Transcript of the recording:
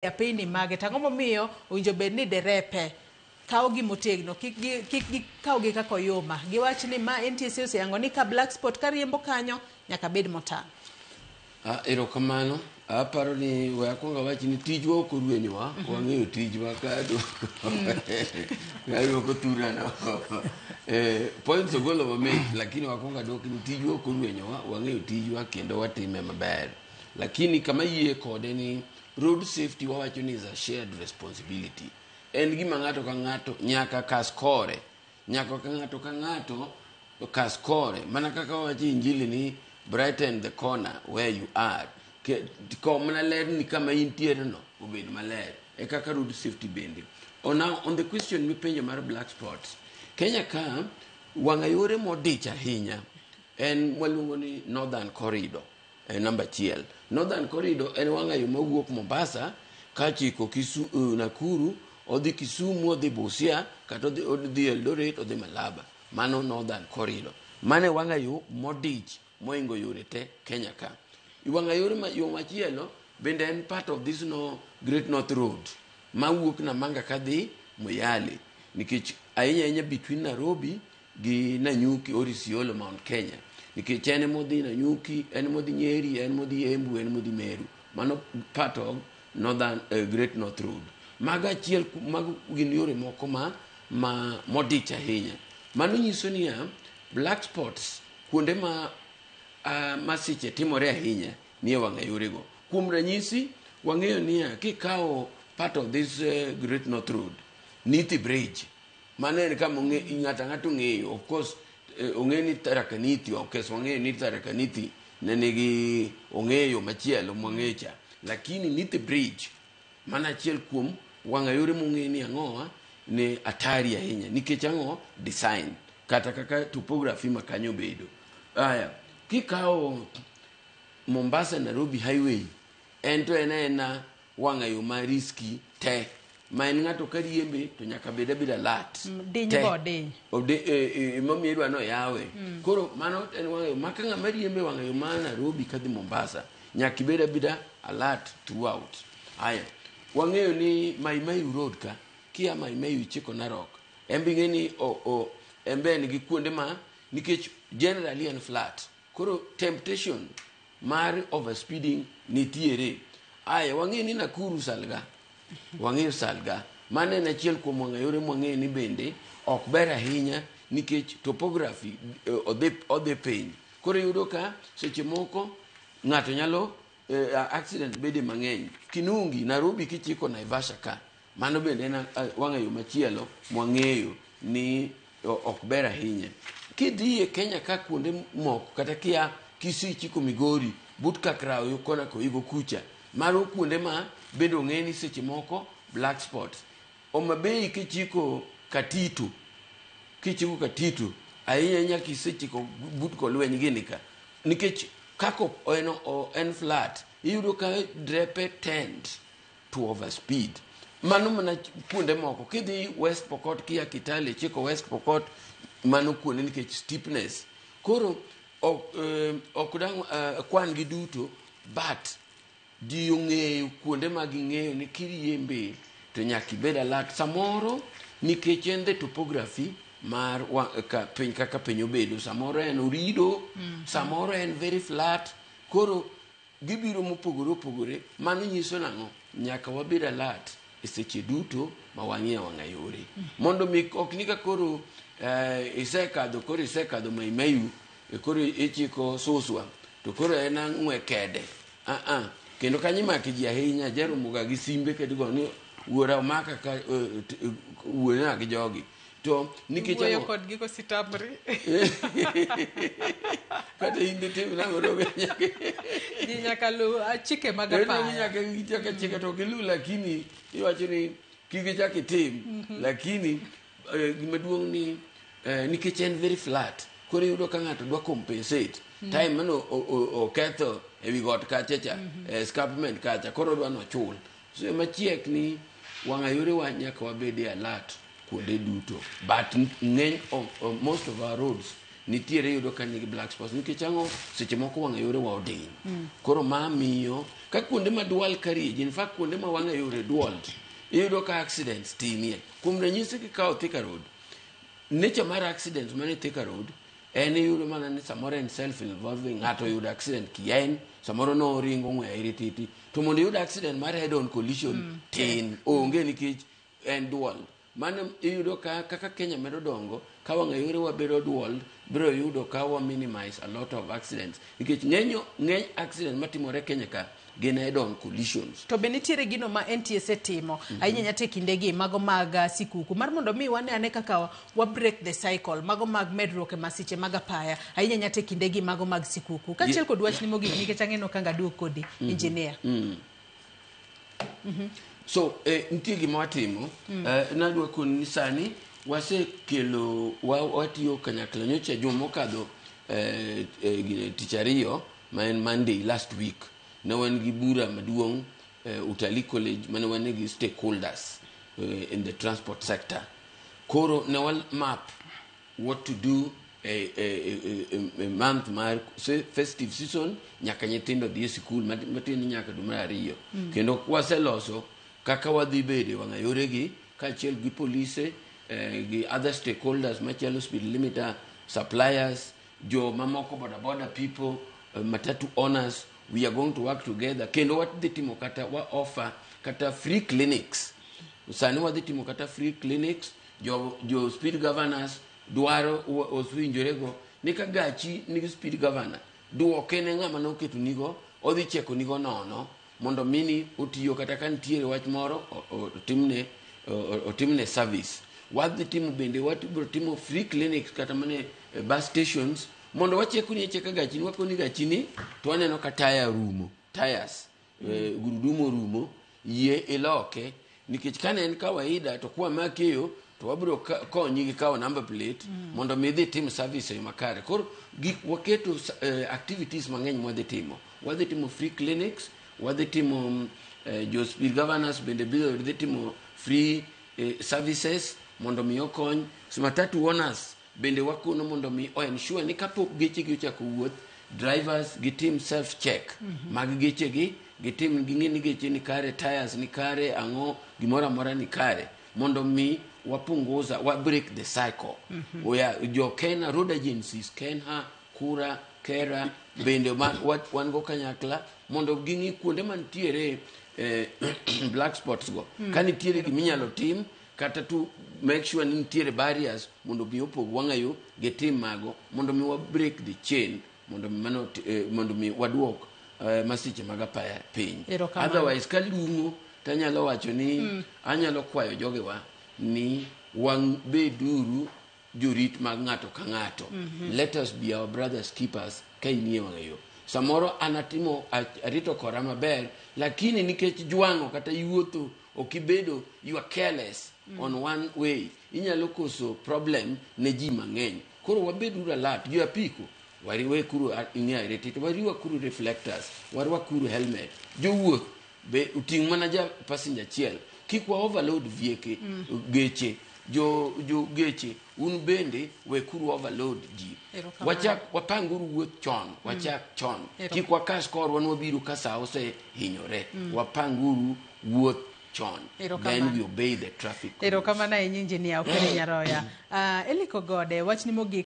ya pini mage tango momiyo owinjo bed ni derepe kawo gi motegno kik kawo gi kako yoma giwach ni ma NTSA oseyango ni ka black spot kariembo kanyo nyaka bed motang'. Erokamano, aparo ni we akwonga wachi ni tijwa ok oruenyowa, wang'eyo tijwa kado ko thurano points ogolo mamit, lakini wakwonga dok ni tijwa ok oruenyowa, wang'eyo tijwa kendo watime maber, lakini kama yie kode ni road safety wawacho ni is a shared responsibility. En gima ng'ato ka ng'ato nyaka kas kore, nyaka ka ng'ato kas kore, mana kaka wawacho injili ni brighten the corner where you are. Mana ler ni kama intiere no obed maler e kaka road safety bende. Now on the question mipenjo mar black spots, Kenya ka wang'ayore modich ahinya en waluongo ni Northern Corridor. Number chiel Northern Corridor en wang'ayo mawuok Mombasa kachiko Nakuru odhi Kisumu odhi Busia kata odhi Eldoret odhi Malaba. Mano Northern Corridor, mane wang'ayo modich moingo yore te Kenya ka. Wang'ayore yo machielo bende en part of this Great North Road mawuok Namanga kadhi Moyale, nikech ahinya between Nairobi gi Nanyuki or Isiolo Mount Kenya, nikech en modhi Nanyuki, en modhi Nyeri, en modhi Embu, en modhi Meru. Mano part of Northern Great North Road. Maga chiel mag gin yore moko ma modich ahinya. Mano nyiso ni black spots kuonde ma siche timore ahinya nie wang'ayore go. Kuom ranyisi wang'eyo ni kikawo part of this Great North Road, Nithi Bridge, mano en kama ng'ato ng'eyo, of course ong'e ni Tharaka Nithi, okay, so wang'eyo ni Tharaka Nithi ne nigi ong'eyo machielo mwang'echa, lakini Nithi Bridge mana achiel kuom wang'ayore mong'e ni ang'owa ne atari ahinya nikech ang'o design kata kaka topography makanyo bedo. Aya, kikawo Mombasa Nairobi highway ento ena wang'ayo ma riski te, ma en ng'ato kariembe to nyaka bed abeda lat mamiyedwa no yawe. Koro mano en wang'ayo maka ng'ama riembe wang'ayo ma Nairobi kadhi Mombasa nyaka bed abeda alert throughout. Aya, wang'eyo ni Mai Mahiu Road ka kia Mai Mahiu chiko Narok embe ng'e ni embe en gi kuonde ma nikech generally en flat, koro temptation mar overspeeding nitiere. Aya, wang'eyo ni Nakuru Salga, wang'eyo Salga mane en achiel kuom wang'ayore mwang'eyo ni bende ok ber ahinya nikech topography odhi piny, koro yudo ka seche moko ng'ato nyalo accident bede mang'eny. Kinungi Nairobi kichiko Naivasha ka, mano bende en wang'ayo machielo mwang'eyo ni ok ber ahinya. Kidhi e Kenya ka kuonde moko kata kia kisichiko Migori but Kakrayo kona koigo kucha, maro kuonde ma bende ong'e ni seche moko black spots. Homabay kichiko Katitu ahinya kisechiko but kolweny gini ka, nikech kako en flat iyudo ka drepe tend to overspeed. Mano mana kuonde moko kidhi West Pokot kia Kitale chiko West Pokot, mano kuonde nikech steepness. Koro ok dang kwan gi duto, but ji ong'eyo kuonde ma ging'eyo ni kiriembe to nyaka ibed alert samoro, nikech en the topography mar piny kaka piny obedo, samoro en orido, samoro en very flat, koro gibiro mopogore opogore. Mano nyiso nang'o, nyaka wabed alert e seche duto ma wang'ie wang'ayore, mondo mi ok nika koro isekadho Mai Mahiu koro ichiko Suswa to koro en ang'we kede. Kendo kanyimaki ji ahinya jaromoga gi simbe kedigo ni wuora omaka ka wuona gi jogi to nikech wuoyo kod giko sitamri kata inde tim nango dobe nyaka lu chike mag apaya nyaka chike to gilu, lakini iwacho ni kigichaki tim, lakini gimaduong' ni nikech en very flat, koro yudo ka ng'ato dwa compensate time mano oketho ewi got kacha escarpment kacha, koro dwa nochul. So machiek ni wang'ayore wa nyaka wabede alert kuonde duto, but ng'eny most of our roads nitiere yudo ka nigi black spots nikech ang'o seche moko wang'a yore wa odiny koro ma miyo ka kuonde ma dual carriage in fact kuonde ma wang'a yore dual iyudo ka accidents timie kuom ranyisi kikawo Thika Road nature mar accidents mane Thika Road en yudo mana ni samoro en self involving ng'ato yudo accident kien samoro no ringo ng'we irititi to mondo yudo accident mar head on collision tin onge nikech en dual mano iyudo ka kaka Kenya medo dongo ka wang'a yore wa bedo dual biro yudo ka wa minimize a lot of accidents nikech ng'eny accident matimore Kenya ka gin head on collisions. To be nitiere gino ma NTSA timo ahinya nyate kindegi mago mag sikuku mar mondo mi wane ane kaka wa break the cycle mago mag medruok e masiche mag apaya ahinya nyate kindegi mago mag sikuku kachiel kod wach ni mogik nikech ang'eno kanga duok kodi engineer. So nitie gima watimo nadwa koni sani wasekelo watiyo kanyakla nyocha juma mokadho tich ariyo ma en Monday last week ne wan gi bura maduong' Utalii College mane wan gi stakeholders in the transport sector koro ne wal map what to do a month mar festive season nyaka nyithindo dhi e sikul matin nyaka dwe mar ariyo kendo waseloso kaka wadhi bede wang'a yore gi kaachiel gi polise gi other stakeholders machalo speed limiter suppliers jo mamoko boda people matatu owners we are going to work together kendo what the timo kata wa offer kata free clinics sani wadhi timo kata free clinics jo speed governors dwaro oswinjorego ni ka gachi nigi speed governor duoke ne ng'ama noketo nigo odhi cheko nigo nono mondo mini otiyo kata kan tiere wach moro otimne service wadhi timo bende watibro timo free clinics kata mane bus stations mondo wacheko ni cheka gachini wakoni gachini to waneno ka tires gurudumo rumo yie iloke nikech kane en kawaida to kwa makeyo to wabro konyi gi kawo number plate mondo midhi tim service e makare koro waketo activities mang'eny wadhi timo free clinics wadhi timo jo speed governors bende bidhi timo free services mondo mi okony matatu owners bende wakono mondo mi ensure ni kapok geche gi ochako wuoth drivers gi team self check mag geche gi team gi ng'eni geche ni kare tires ni kare ang'o gimoro amora ni kare mondo mi wapunguza wa break the cycle jo Kenya road agencies Kenya Kura Kera bende wan go kanyakla mondo ging'i kuonde mantiere black spots go kanitiere giminyalo tim kata tu make sure ni nitiere barriers mondo mi opog wang'ayo ge tim mago mondo mi wa break the chain mondo mi waduok masiche mag apaya piny otherwise kalungo tanyalo wacho ni anyalo kwayo jogewa ni wang beduru jorit mag ng'ato ka ng'ato let us be our brothers keepers ka inie wang'ayo samoro anatimo arito kora maber lakini nikech jwang'o kata yuotho okibedo you are careless on one way inyalo koso problem ne ji mang'eny koro wabeduru alert jo apiko wariwe kuru ing'e retito wariwa kuru reflectors warwa kuru helmet jo wuoth be uting' mana ja passenger chiel kik wa overload vieke geche jo geche un bende we kuru overload ji wapanguru wuoth chon wachak chon kik wakas korwa wabiro ka sa ose hinyore wapanguru wuoth chon then we obey the traffic erokamana engineer Okere Nyaroya Eliko Gode wachni mogik